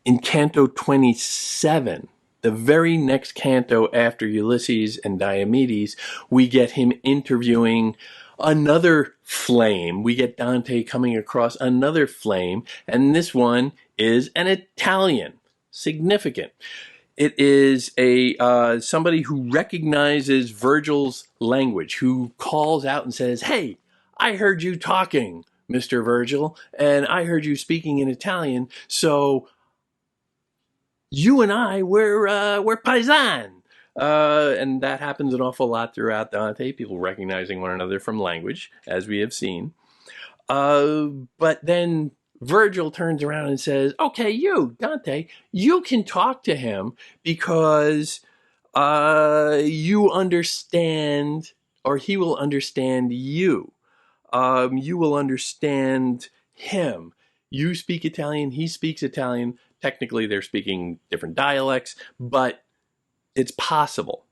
in Canto 27, the very next canto after Ulysses and Diomedes, we get him interviewing another flame. We get Dante coming across another flame, and this one is an Italian. Significant. It is a somebody who recognizes Virgil's language, who calls out and says, "Hey, I heard you talking, Mr. Virgil, and I heard you speaking in Italian. So you and I we're paisan." And that happens an awful lot throughout Dante, people recognizing one another from language, as we have seen. But then Virgil turns around and says, "Okay, you, Dante, you can talk to him because you understand, or he will understand you. You will understand him. You speak Italian, he speaks Italian. Technically, they're speaking different dialects, but it's possible."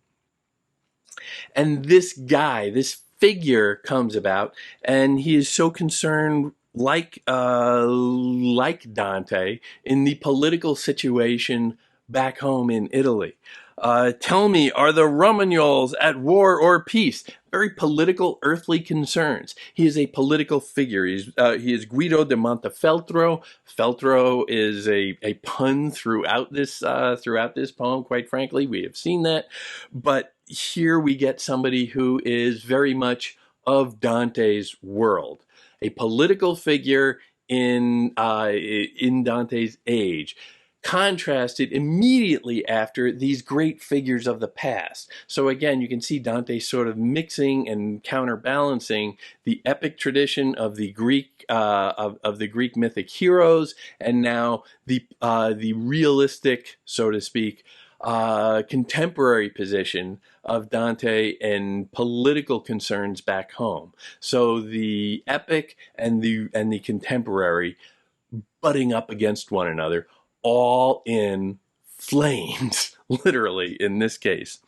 And this guy, this figure comes about, and he is so concerned, like Dante, in the political situation back home in Italy. Tell me, are the Romagnols at war or peace? Very political, earthly concerns. He is a political figure. He is Guido de Montefeltro. Feltro is a pun throughout this poem. Quite frankly, we have seen that, but here we get somebody who is very much of Dante's world, a political figure in Dante's age, contrasted immediately after these great figures of the past. So again, you can see Dante sort of mixing and counterbalancing the epic tradition of the Greek of the Greek mythic heroes, and now the realistic, so to speak, contemporary position of Dante and political concerns back home. So the epic and the contemporary butting up against one another, all in flames, literally in this case.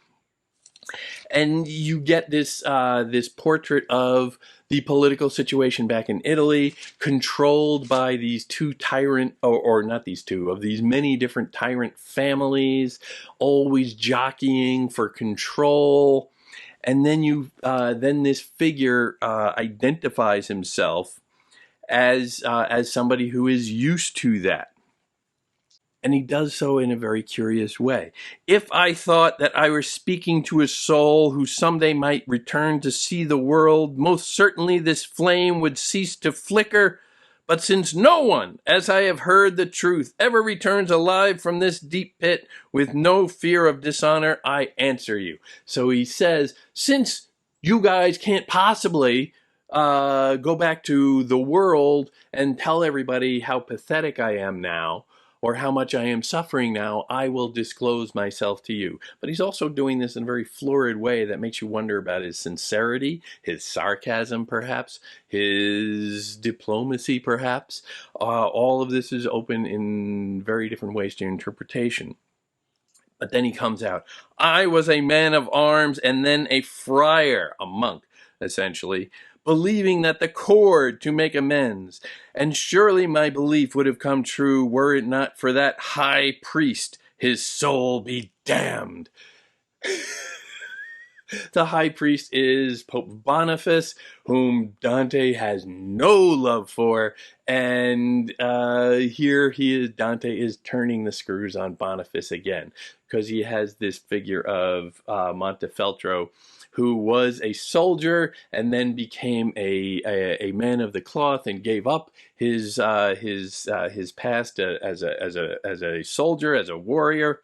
And you get this this portrait of the political situation back in Italy, controlled by these two tyrant, or not these two, of these many different tyrant families, always jockeying for control. And then this figure identifies himself as somebody who is used to that. And he does so in a very curious way. "If I thought that I were speaking to a soul who someday might return to see the world, most certainly this flame would cease to flicker. But since no one, as I have heard the truth, ever returns alive from this deep pit with no fear of dishonor, I answer you." So he says, since you guys can't possibly go back to the world and tell everybody how pathetic I am now, or how much I am suffering now, I will disclose myself to you. But he's also doing this in a very florid way that makes you wonder about his sincerity, his sarcasm perhaps, his diplomacy perhaps. All of this is open in very different ways to interpretation. But then he comes out, "I was a man of arms and then a friar," a monk, essentially, "believing that the cord to make amends. And surely my belief would have come true were it not for that high priest, his soul be damned." The high priest is Pope Boniface, whom Dante has no love for, and Dante is turning the screws on Boniface again, because he has this figure of Montefeltro, who was a soldier and then became a man of the cloth and gave up his past as a soldier, as a warrior,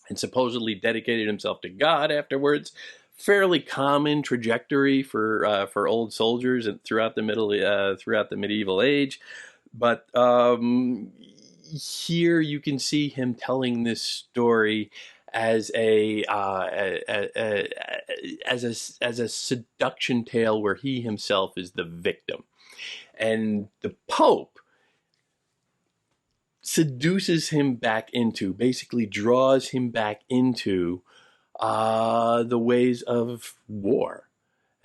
and supposedly dedicated himself to God afterwards. Fairly common trajectory for old soldiers throughout the medieval age, but here you can see him telling this story as a seduction tale where he himself is the victim, and the Pope seduces him back into, basically draws him back into the ways of war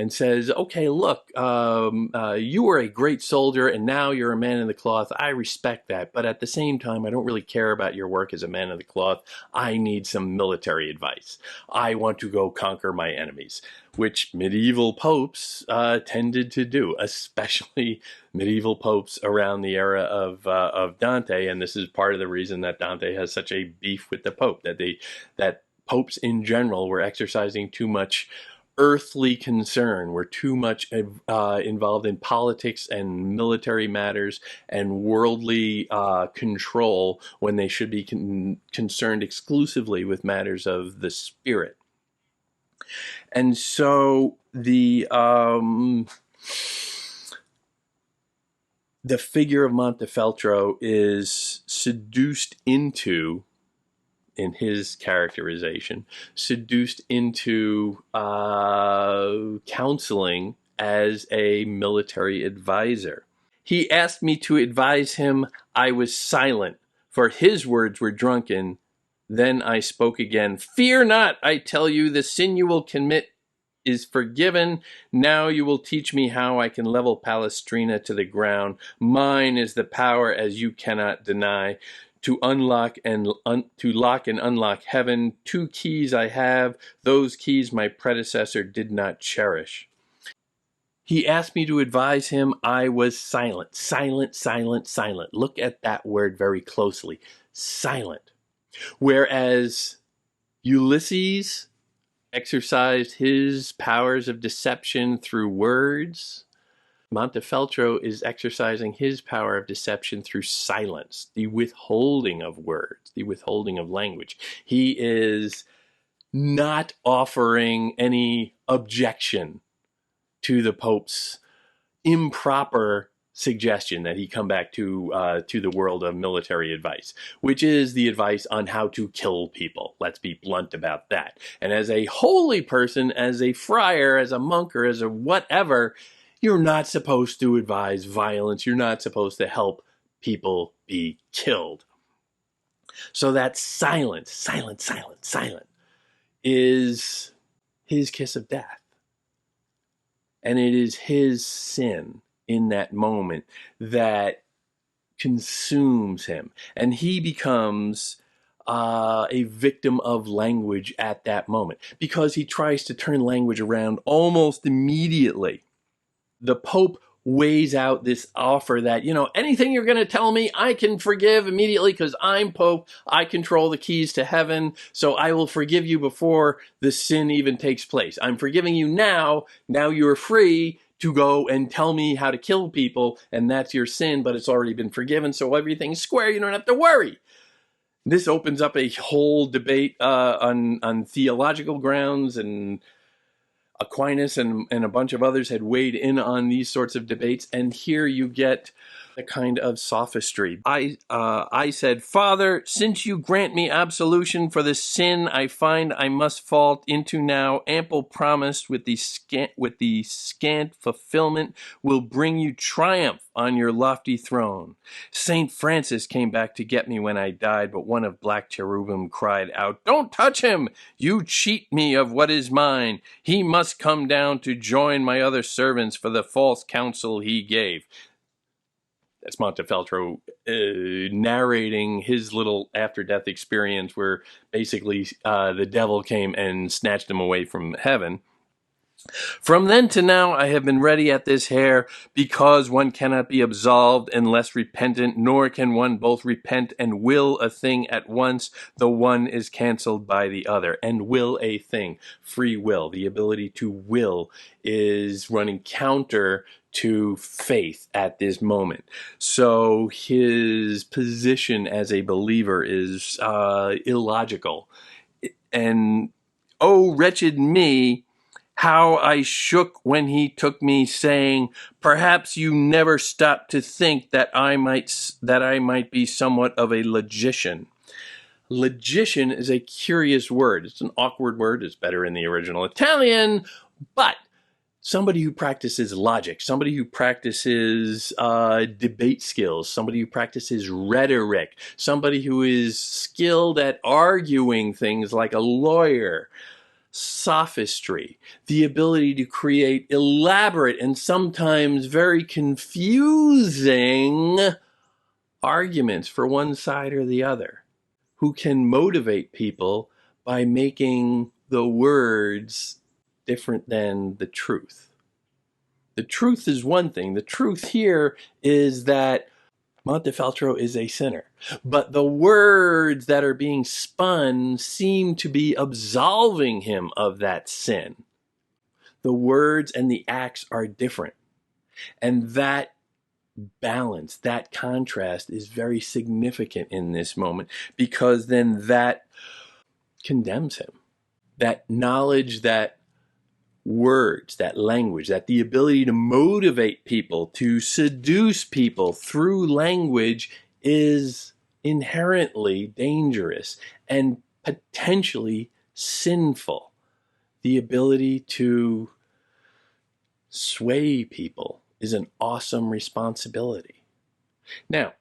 and says, okay, look, you were a great soldier and now you're a man of the cloth. I respect that. But at the same time, I don't really care about your work as a man of the cloth. I need some military advice. I want to go conquer my enemies, which medieval popes tended to do, especially medieval popes around the era of Dante. And this is part of the reason that Dante has such a beef with the Pope, that popes in general were exercising too much earthly concern, were too much involved in politics and military matters and worldly control when they should be concerned exclusively with matters of the spirit. And so the figure of Montefeltro is seduced into, in his characterization, seduced into counseling as a military advisor. He asked me to advise him. I was silent, for his words were drunken. Then I spoke again. Fear not, I tell you, the sin you will commit is forgiven. Now you will teach me how I can level Palestrina to the ground. Mine is the power, as you cannot deny, to unlock and to lock and unlock heaven. 2 keys I have. Those keys my predecessor did not cherish. He asked me to advise him. I was silent, silent, silent, silent. Look at that word very closely. Silent. Whereas Ulysses exercised his powers of deception through words, Montefeltro is exercising his power of deception through silence, the withholding of words, the withholding of language. He is not offering any objection to the Pope's improper suggestion that he come back to the world of military advice, which is the advice on how to kill people. Let's be blunt about that. And as a holy person, as a friar, as a monk, or as a whatever, you're not supposed to advise violence. You're not supposed to help people be killed. So that silence, silent, silent, silent is his kiss of death. And it is his sin in that moment that consumes him. And he becomes a victim of language at that moment because he tries to turn language around almost immediately. The Pope weighs out this offer that, anything you're going to tell me, I can forgive immediately because I'm Pope. I control the keys to heaven, so I will forgive you before the sin even takes place. I'm forgiving you now. Now you're free to go and tell me how to kill people, and that's your sin, but it's already been forgiven, so everything's square. You don't have to worry. This opens up a whole debate on theological grounds, and Aquinas and a bunch of others had weighed in on these sorts of debates, and here you get a kind of sophistry. I said, Father, since you grant me absolution for the sin I find I must fall into now, ample promise with the scant fulfillment will bring you triumph on your lofty throne. Saint Francis came back to get me when I died, but one of black cherubim cried out, Don't touch him! You cheat me of what is mine. He must come down to join my other servants for the false counsel he gave. That's Montefeltro narrating his little after-death experience where basically the devil came and snatched him away from heaven. From then to now I have been ready at this hair, because one cannot be absolved unless repentant, nor can one both repent and will a thing at once. The one is cancelled by the other. And will a thing, free will, the ability to will, is running counter to faith at this moment. So his position as a believer is illogical. And oh, wretched me, how I shook when he took me, saying, Perhaps you never stopped to think that I might be somewhat of a logician. Logician is a curious word. It's an awkward word. It's better in the original Italian, but somebody who practices logic, somebody who practices debate skills, somebody who practices rhetoric, somebody who is skilled at arguing things like a lawyer. sophistry, the ability to create elaborate and sometimes very confusing arguments for one side or the other, who can motivate people by making the words different than the truth. The truth is one thing. The truth here is that Montefeltro is a sinner. But the words that are being spun seem to be absolving him of that sin. The words and the acts are different. And that balance, that contrast is very significant in this moment, because then that condemns him. That knowledge, that words, that language, that the ability to motivate people, to seduce people through language is inherently dangerous and potentially sinful. The ability to sway people is an awesome responsibility. Now,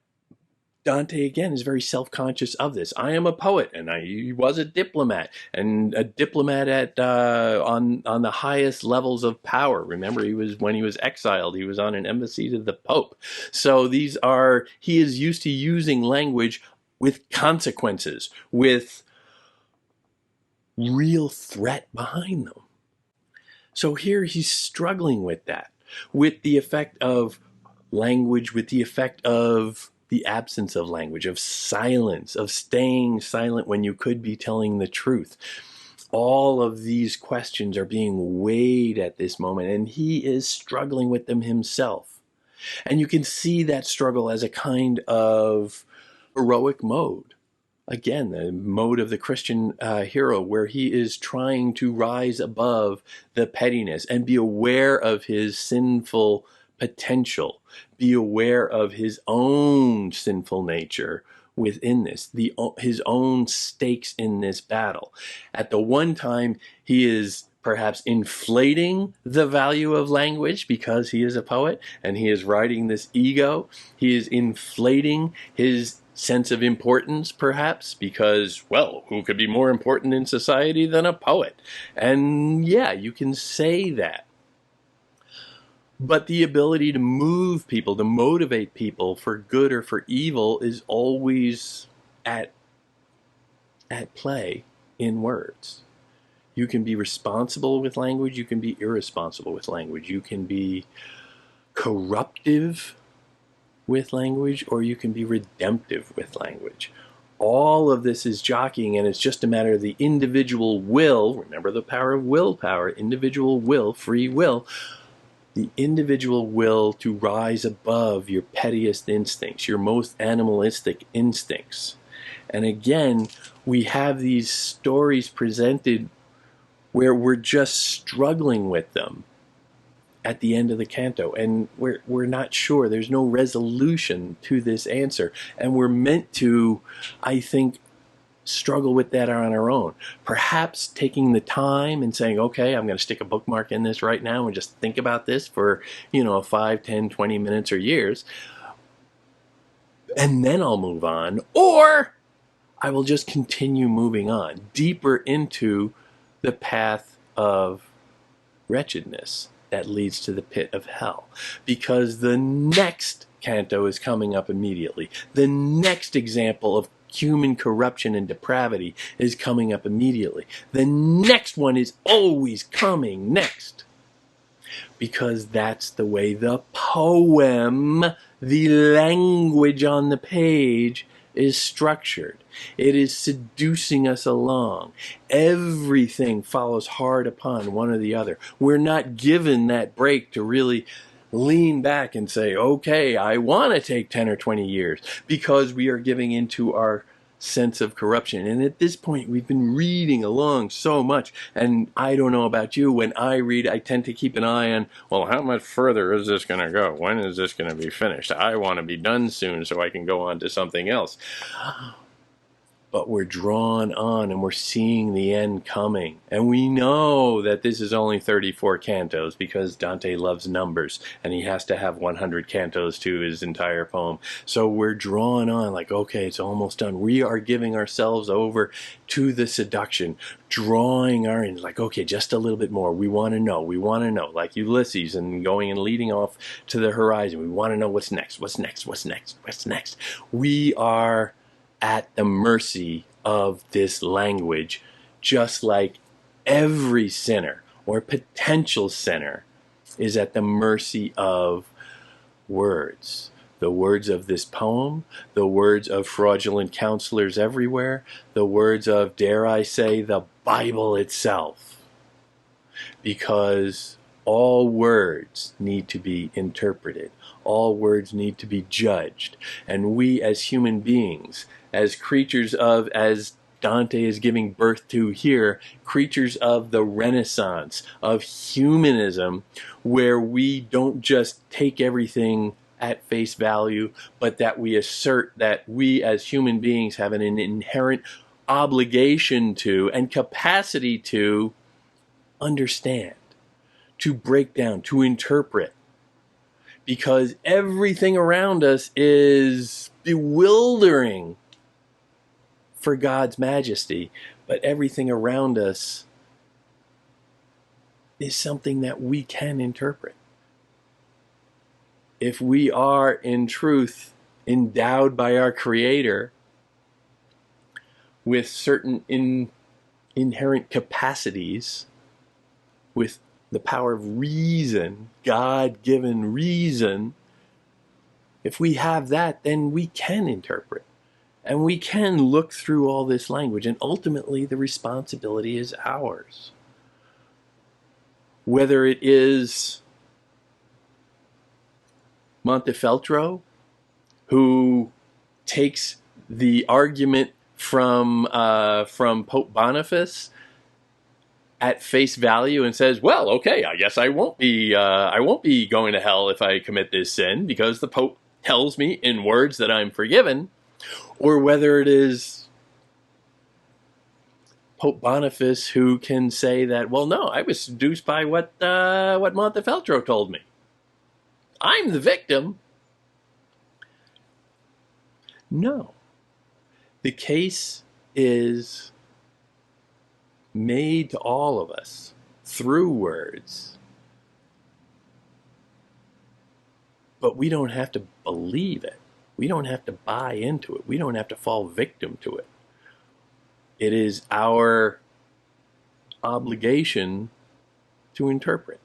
Dante, again, is very self-conscious of this. I am a poet, and he was a diplomat, and a diplomat at on the highest levels of power. Remember, when he was exiled, he was on an embassy to the Pope. So he is used to using language with consequences, with real threat behind them. So here he's struggling with that, with the effect of language, with the effect of the absence of language, of silence, of staying silent when you could be telling the truth. All of these questions are being weighed at this moment, and he is struggling with them himself. And you can see that struggle as a kind of heroic mode. Again, the mode of the Christian hero, where he is trying to rise above the pettiness and be aware of his sinful potential, be aware of his own sinful nature within this, his own stakes in this battle. At the one time, he is perhaps inflating the value of language because he is a poet and he is riding this ego. He is inflating his sense of importance, perhaps, because, well, who could be more important in society than a poet? And yeah, you can say that. But the ability to move people, to motivate people for good or for evil is always at play in words. You can be responsible with language, you can be irresponsible with language, you can be corruptive with language, or you can be redemptive with language. All of this is jockeying, and it's just a matter of the individual will. Remember the power of willpower, individual will, free will. The individual will to rise above your pettiest instincts, your most animalistic instincts. And again, we have these stories presented where we're just struggling with them at the end of the canto, and we're not sure. There's no resolution to this answer, and we're meant to, I think, struggle with that on our own. Perhaps taking the time and saying, okay, I'm going to stick a bookmark in this right now and just think about this for 5, 10, 20 minutes or years, and then I'll move on, or I will just continue moving on deeper into the path of wretchedness that leads to the pit of hell, because the next canto is coming up immediately. The next example of human corruption and depravity is coming up immediately. The next one is always coming next, because that's the way the poem, the language on the page, is structured. It is seducing us along. Everything follows hard upon one or the other. We're not given that break to really lean back and say, okay, I want to take 10 or 20 years, because we are giving into our sense of corruption. And at this point, we've been reading along so much, and I don't know about you, when I read, I tend to keep an eye on, well, how much further is this going to go? When is this going to be finished? I want to be done soon so I can go on to something else. but we're drawn on and we're seeing the end coming. And we know that this is only 34 cantos because Dante loves numbers and he has to have 100 cantos to his entire poem. So we're drawn on like, okay, it's almost done. We are giving ourselves over to the seduction, drawing our end like, okay, just a little bit more. We want to know. We want to know. Like Ulysses and going and leading off to the horizon. We want to know what's next, what's next, what's next, what's next. We are at the mercy of this language, just like every sinner or potential sinner is at the mercy of words. The words of this poem, the words of fraudulent counselors everywhere, the words of, dare I say, the Bible itself. Because all words need to be interpreted. All words need to be judged. And we as human beings, as creatures of, as Dante is giving birth to here, creatures of the Renaissance, of humanism, where we don't just take everything at face value, but that we assert that we as human beings have an inherent obligation to and capacity to understand, to break down, to interpret. Because everything around us is bewildering for God's majesty, but everything around us is something that we can interpret. If we are in truth endowed by our Creator with certain inherent capacities, with the power of reason, God-given reason, if we have that, then we can interpret. And we can look through all this language, and ultimately the responsibility is ours. Whether it is Montefeltro, who takes the argument from Pope Boniface at face value and says, well, okay, I guess I won't be going to hell if I commit this sin because the Pope tells me in words that I'm forgiven, or whether it is Pope Boniface who can say that, well, no, I was seduced by what Montefeltro told me. I'm the victim. No. The case is made to all of us through words. But we don't have to believe it. We don't have to buy into it. We don't have to fall victim to it. It is our obligation to interpret.